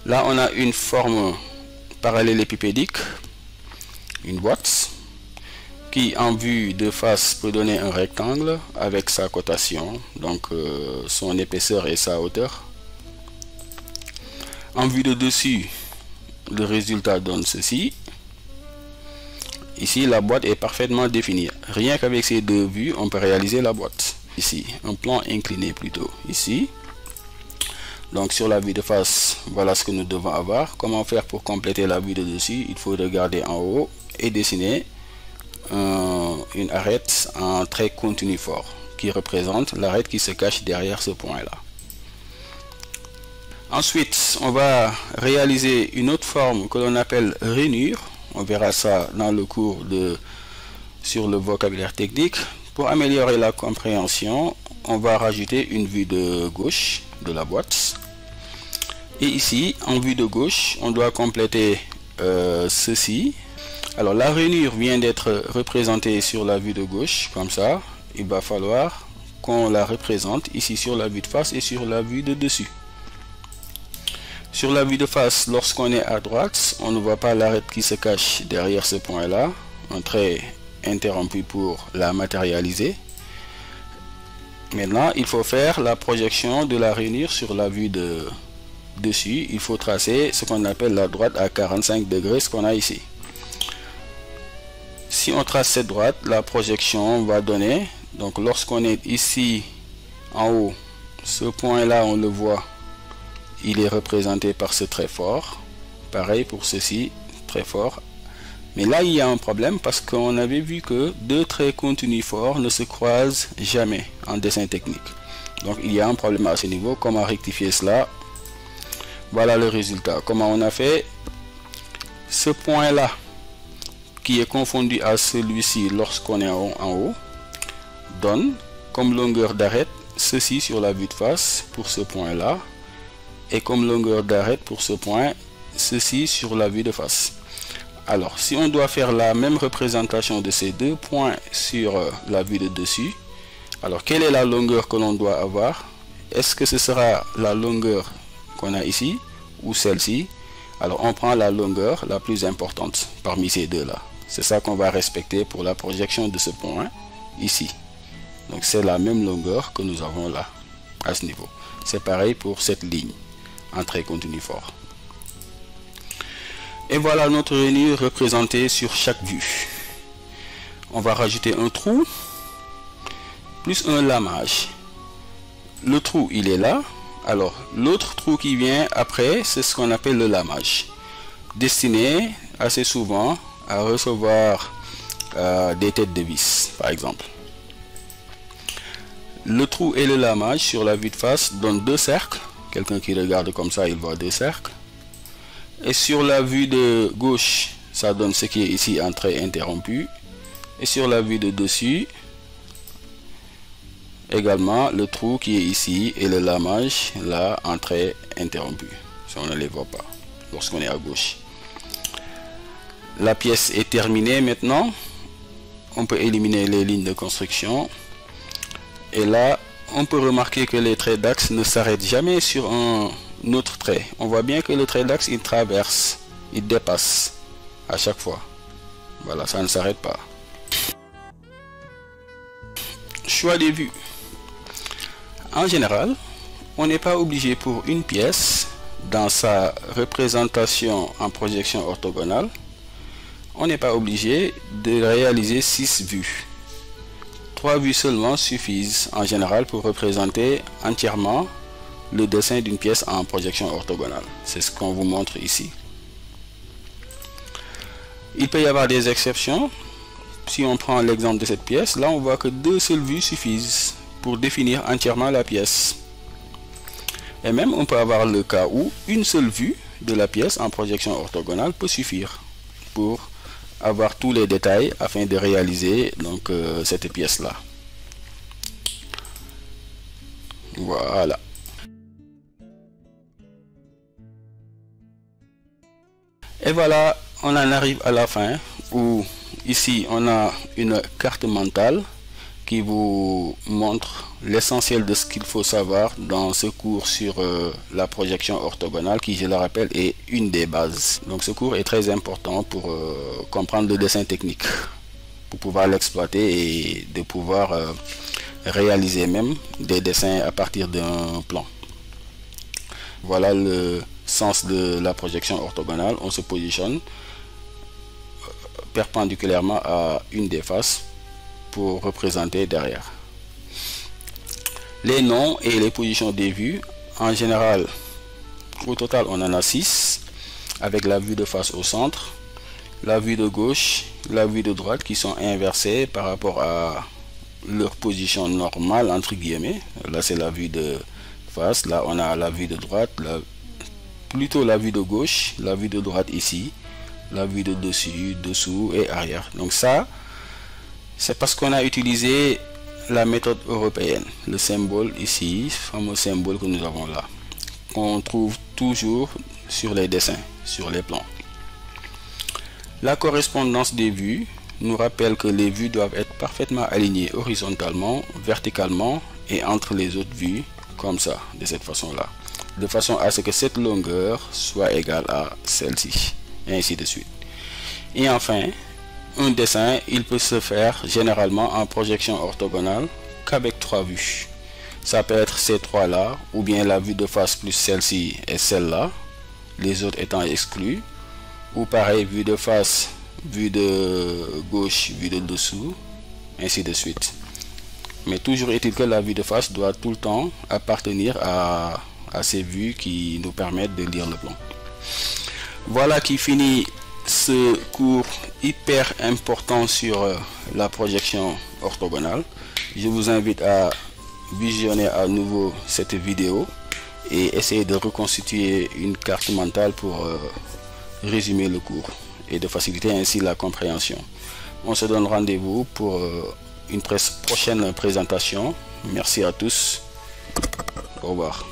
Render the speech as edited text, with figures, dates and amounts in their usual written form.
Là, on a une forme parallélépipédique, une boîte, qui en vue de face peut donner un rectangle avec sa cotation, donc son épaisseur et sa hauteur. En vue de dessus, le résultat donne ceci. Ici, la boîte est parfaitement définie. Rien qu'avec ces deux vues, on peut réaliser la boîte. Ici, un plan incliné plutôt. Ici. Donc sur la vue de face, voilà ce que nous devons avoir. Comment faire pour compléter la vue de dessus? Il faut regarder en haut et dessiner une arête en trait continu fort qui représente l'arête qui se cache derrière ce point là. Ensuite, on va réaliser une autre forme que l'on appelle rainure. On verra ça dans le cours sur le vocabulaire technique. Pour améliorer la compréhension, on va rajouter une vue de gauche de la boîte. Et ici, en vue de gauche, on doit compléter ceci. Alors la rainure vient d'être représentée sur la vue de gauche, comme ça. Il va falloir qu'on la représente ici sur la vue de face et sur la vue de dessus. Sur la vue de face, lorsqu'on est à droite, on ne voit pas l'arête qui se cache derrière ce point-là. Un trait interrompu pour la matérialiser. Maintenant, il faut faire la projection de la rainure sur la vue de dessus. Il faut tracer ce qu'on appelle la droite à 45 degrés, ce qu'on a ici. Si on trace cette droite, la projection va donner, donc lorsqu'on est ici en haut, ce point là on le voit, il est représenté par ce trait fort. Pareil pour ceci, très fort. Mais là il y a un problème parce qu'on avait vu que deux traits continus forts ne se croisent jamais en dessin technique. Donc il y a un problème à ce niveau. Comment rectifier cela? Voilà le résultat. Comment on a fait? Ce point là qui est confondu à celui-ci lorsqu'on est en haut donne comme longueur d'arête ceci sur la vue de face pour ce point là, et comme longueur d'arête pour ce point ceci sur la vue de face. Alors si on doit faire la même représentation de ces deux points sur la vue de dessus, alors quelle est la longueur que l'on doit avoir? Est-ce que ce sera la longueur qu'on a ici ou celle-ci? Alors on prend la longueur la plus importante parmi ces deux là. C'est ça qu'on va respecter pour la projection de ce point ici. Donc c'est la même longueur que nous avons là, à ce niveau. C'est pareil pour cette ligne en trait continu fort. Et voilà notre rainure représentée sur chaque vue. On va rajouter un trou plus un lamage. Le trou il est là. Alors l'autre trou qui vient après, c'est ce qu'on appelle le lamage, destiné assez souvent à recevoir des têtes de vis par exemple. Le trou et le lamage sur la vue de face donnent deux cercles. Quelqu'un qui regarde comme ça, il voit deux cercles. Et sur la vue de gauche, ça donne ce qui est ici en trait interrompu. Et sur la vue de dessus, également le trou qui est ici et le lamage là en trait interrompu. Ça, on ne les voit pas lorsqu'on est à gauche. La pièce est terminée maintenant. On peut éliminer les lignes de construction. Et là, on peut remarquer que les traits d'axe ne s'arrêtent jamais sur un autre trait. On voit bien que le trait d'axe, il traverse, il dépasse à chaque fois. Voilà, ça ne s'arrête pas. Choix des vues. En général, on n'est pas obligé pour une pièce, dans sa représentation en projection orthogonale, on n'est pas obligé de réaliser 6 vues. 3 vues seulement suffisent en général pour représenter entièrement le dessin d'une pièce en projection orthogonale. C'est ce qu'on vous montre ici. Il peut y avoir des exceptions. Si on prend l'exemple de cette pièce, là on voit que 2 seules vues suffisent pour définir entièrement la pièce. Et même on peut avoir le cas où une seule vue de la pièce en projection orthogonale peut suffire pour avoir tous les détails afin de réaliser donc cette pièce là. Voilà. Et voilà, on en arrive à la fin où ici on a une carte mentale qui vous montre l'essentiel de ce qu'il faut savoir dans ce cours sur la projection orthogonale qui, je le rappelle, est une des bases. Donc ce cours est très important pour comprendre le dessin technique, pour pouvoir l'exploiter et de pouvoir réaliser même des dessins à partir d'un plan. Voilà le sens de la projection orthogonale. On se positionne perpendiculairement à une des faces pour représenter derrière. Les noms et les positions des vues, en général, au total on en a 6, avec la vue de face au centre, la vue de gauche, la vue de droite qui sont inversées par rapport à leur position normale entre guillemets. Là c'est la vue de face, là on a la vue de droite, plutôt la vue de gauche, la vue de droite ici, la vue de dessus, dessous et arrière. Donc ça, c'est parce qu'on a utilisé la méthode européenne, le symbole ici, ce fameux symbole que nous avons là, qu'on trouve toujours sur les dessins, sur les plans. La correspondance des vues nous rappelle que les vues doivent être parfaitement alignées horizontalement, verticalement et entre les autres vues, comme ça, de cette façon-là, de façon à ce que cette longueur soit égale à celle-ci, et ainsi de suite. Et enfin, un dessin, il peut se faire généralement en projection orthogonale qu'avec 3 vues. Ça peut être ces 3-là, ou bien la vue de face plus celle-ci et celle-là, les autres étant exclus, ou pareil, vue de face, vue de gauche, vue de dessous, ainsi de suite. Mais toujours est-il que la vue de face doit tout le temps appartenir à ces vues qui nous permettent de lire le plan. Voilà qui finit ce cours hyper important sur la projection orthogonale. Je vous invite à visionner à nouveau cette vidéo et essayer de reconstituer une carte mentale pour résumer le cours et de faciliter ainsi la compréhension. On se donne rendez-vous pour une prochaine présentation. Merci à tous. Au revoir.